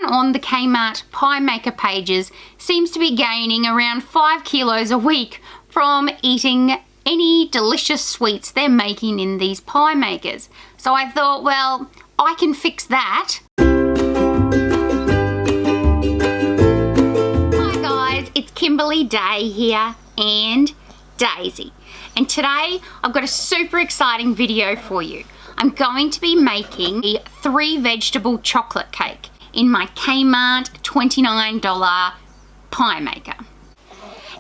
on the Kmart pie maker pages seems to be gaining around 5 kilos a week from eating any delicious sweets they're making in these pie makers. So I thought, well, I can fix that. Hi guys, it's Kimberly Day here and Daisy. And today I've got a super exciting video for you. I'm going to be making a 3 vegetable chocolate cake in my Kmart $29 pie maker.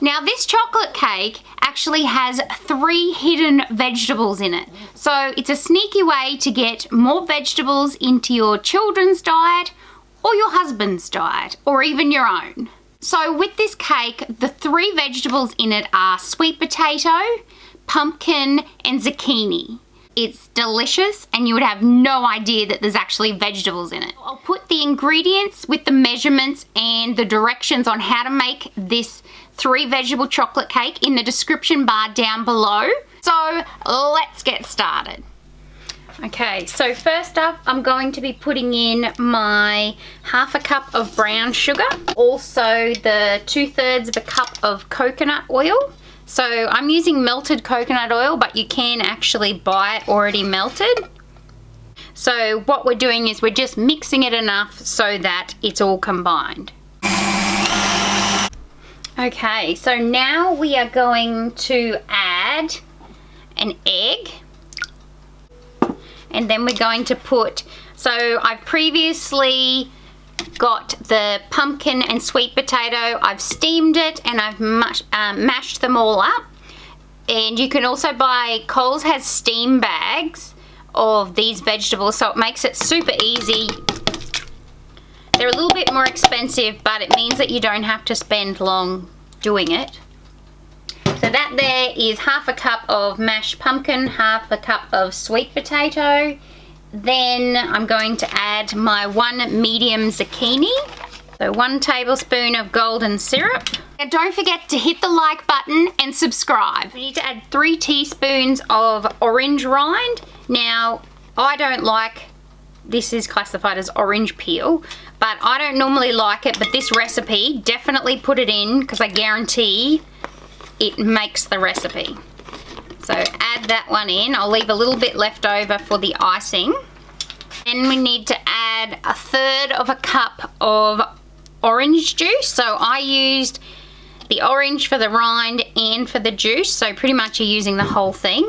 Now this chocolate cake actually has 3 hidden vegetables in it. So it's a sneaky way to get more vegetables into your children's diet or your husband's diet or even your own. So with this cake, the 3 vegetables in it are sweet potato, pumpkin and zucchini. It's delicious and you would have no idea that there's actually vegetables in it. I'll put the ingredients with the measurements and the directions on how to make this 3 vegetable chocolate cake in the description bar down below. So let's get started. Okay, so first up I'm going to be putting in my 1/2 cup of brown sugar, also the 2/3 of a cup of coconut oil. So I'm using melted coconut oil, but you can actually buy it already melted. So what we're doing is we're just mixing it enough so that it's all combined. Okay, so now we are going to add an egg. And then we're going to put, so I've previously got the pumpkin and sweet potato. I've steamed it and I've mashed them all up. And you can also buy, Coles has steam bags of these vegetables, so it makes it super easy. They're a little bit more expensive, but it means that you don't have to spend long doing it. So that there is 1/2 cup of mashed pumpkin, 1/2 cup of sweet potato. Then I'm going to add my 1 medium zucchini. So 1 tablespoon of golden syrup. And don't forget to hit the like button and subscribe. We need to add 3 teaspoons of orange rind. Now, I don't like, this is classified as orange peel, but I don't normally like it, but this recipe, definitely put it in because I guarantee it makes the recipe. So add that one in. I'll leave a little bit left over for the icing. Then we need to add 1/3 of a cup of orange juice. So I used the orange for the rind and for the juice. So pretty much you're using the whole thing.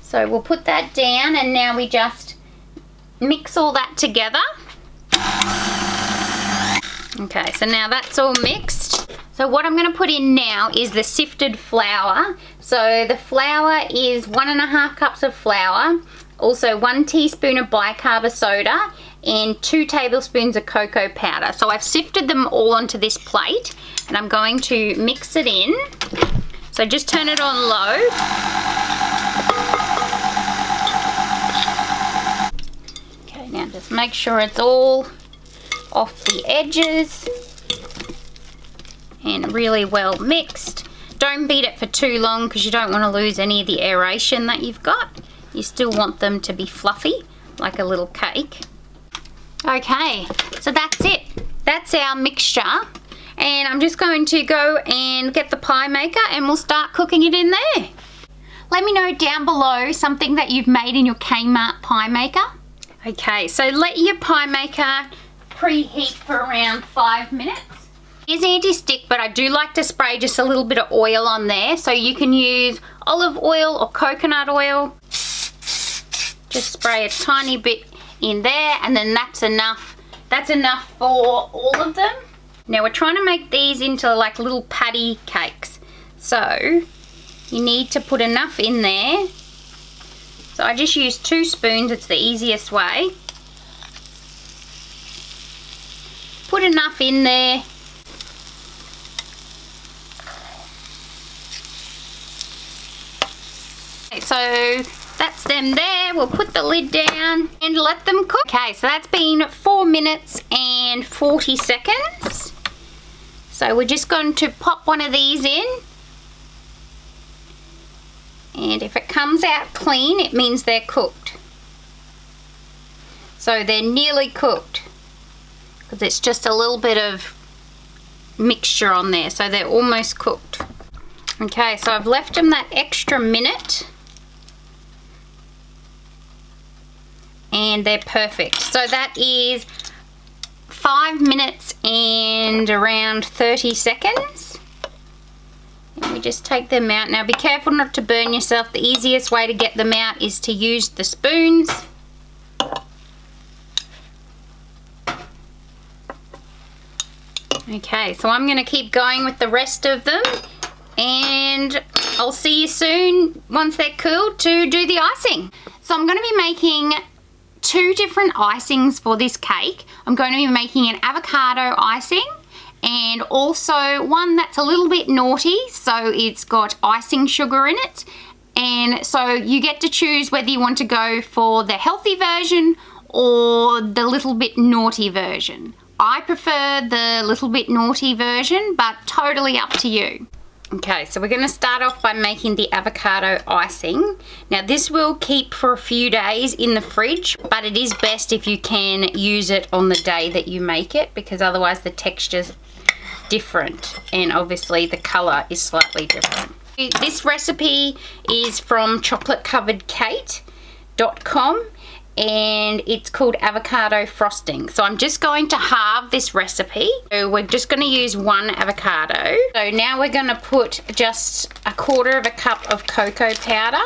So we'll put that down and now we just mix all that together. Okay, so now that's all mixed. So what I'm going to put in now is the sifted flour. So the flour is 1.5 cups of flour, also 1 teaspoon of bicarb soda and 2 tablespoons of cocoa powder. So I've sifted them all onto this plate and I'm going to mix it in. So just turn it on low. Okay, now just make sure it's all off the edges and really well mixed. Don't beat it for too long because you don't want to lose any of the aeration that you've got. You still want them to be fluffy like a little cake. Okay, so that's it. That's our mixture. And I'm just going to go and get the pie maker and we'll start cooking it in there. Let me know down below something that you've made in your Kmart pie maker. Okay, so let your pie maker preheat for around 5 minutes. It's anti-stick, but I do like to spray just a little bit of oil on there. So you can use olive oil or coconut oil. Just spray a tiny bit in there and then that's enough. That's enough for all of them. Now we're trying to make these into like little patty cakes. So you need to put enough in there. So I just use 2 spoons, it's the easiest way. Put enough in there. Okay, so that's them there. We'll put the lid down and let them cook. Okay, so that's been 4 minutes and 40 seconds. So we're just going to pop one of these in. And if it comes out clean, it means they're cooked. So they're nearly cooked. because it's just a little bit of mixture on there, so they're almost cooked. Okay, so I've left them that extra minute and they're perfect. So that is 5 minutes and around 30 seconds. And we just take them out. Now be careful not to burn yourself. The easiest way to get them out is to use the spoons. Okay, so I'm going to keep going with the rest of them, and I'll see you soon once they're cooled to do the icing. So I'm going to be making 2 different icings for this cake. I'm going to be making an avocado icing and also one that's a little bit naughty, so it's got icing sugar in it. And so you get to choose whether you want to go for the healthy version or the little bit naughty version. I prefer the little bit naughty version, but totally up to you. Okay, so we're going to start off by making the avocado icing. Now this will keep for a few days in the fridge, but it is best if you can use it on the day that you make it, because otherwise the texture's different and obviously the colour is slightly different. This recipe is from chocolatecoveredkate.com. and it's called avocado frosting. So I'm just going to halve this recipe. So we're just going to use 1 avocado. So now we're going to put just 1/4 cup of cocoa powder.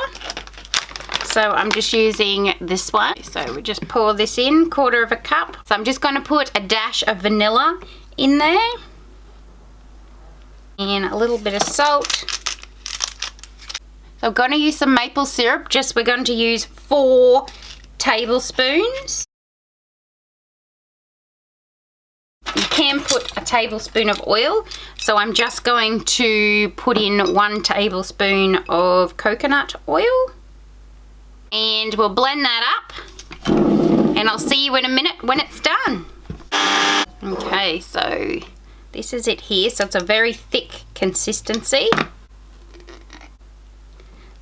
So I'm just using this one. So we just pour this in, 1/4 cup. So I'm just going to put a dash of vanilla in there and a little bit of salt. So I'm going to use some maple syrup. We're going to use 4 tablespoons. You can put a tablespoon of oil, so I'm just going to put in 1 tablespoon of coconut oil, and we'll blend that up, and I'll see you in a minute when it's done. Okay, so this is it here. So it's a very thick consistency.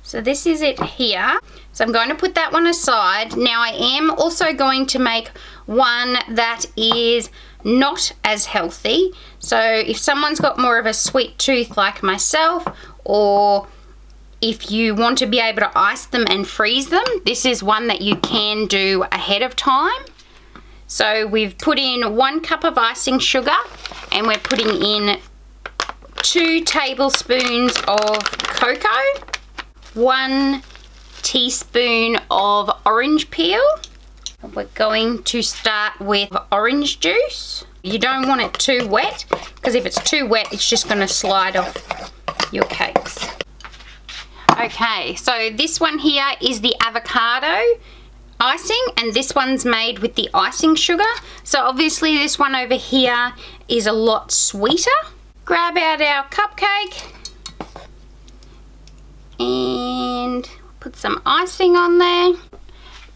So this is it here. So I'm going to put that one aside. Now I am also going to make one that is not as healthy. So if someone's got more of a sweet tooth like myself, or if you want to be able to ice them and freeze them, this is one that you can do ahead of time. So we've put in 1 cup of icing sugar, and we're putting in 2 tablespoons of cocoa, 1 teaspoon of orange peel. We're going to start with orange juice. You don't want it too wet, because if it's too wet it's just going to slide off your cakes. Okay, so this one here is the avocado icing, and this one's made with the icing sugar. So obviously this one over here is a lot sweeter. Grab out our cupcake and put some icing on there.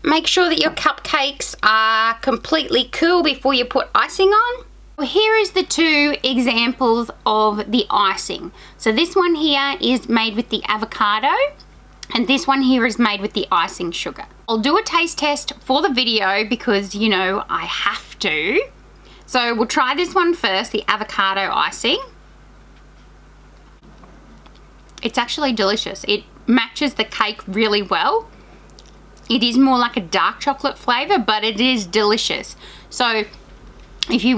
Make sure that your cupcakes are completely cool before you put icing on. Here is the 2 examples of the icing. So this one here is made with the avocado, and this one here is made with the icing sugar. I'll do a taste test for the video because, you know, I have to. So we'll try this one first, the avocado icing. It's actually delicious. It matches the cake really well. It is more like a dark chocolate flavor, but it is delicious. So if you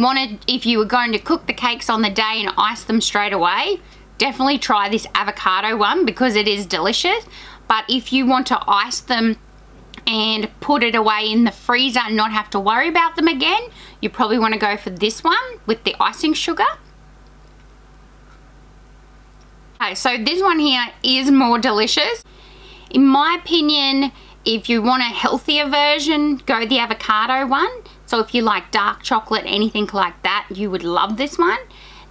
were going to cook the cakes on the day and ice them straight away, definitely try this avocado one because it is delicious. But if you want to ice them and put it away in the freezer and not have to worry about them again, you probably want to go for this one with the icing sugar. Okay, so this one here is more delicious. In my opinion, if you want a healthier version, go the avocado one. So if you like dark chocolate, anything like that, you would love this one.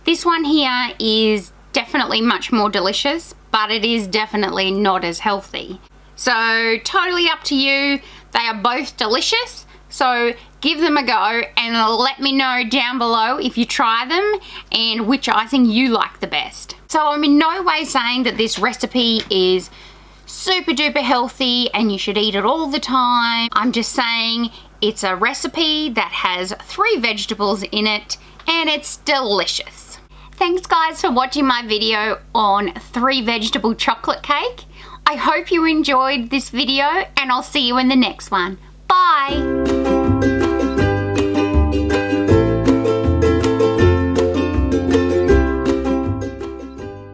This one here is definitely much more delicious, but it is definitely not as healthy. So totally up to you. They are both delicious. So give them a go and let me know down below if you try them and which icing you like the best. So I'm in no way saying that this recipe is super duper healthy and you should eat it all the time. I'm just saying It's a recipe that has 3 vegetables in it and it's delicious. Thanks guys for watching my video on 3 vegetable chocolate cake. I hope you enjoyed this video and I'll see you in the next one. Bye!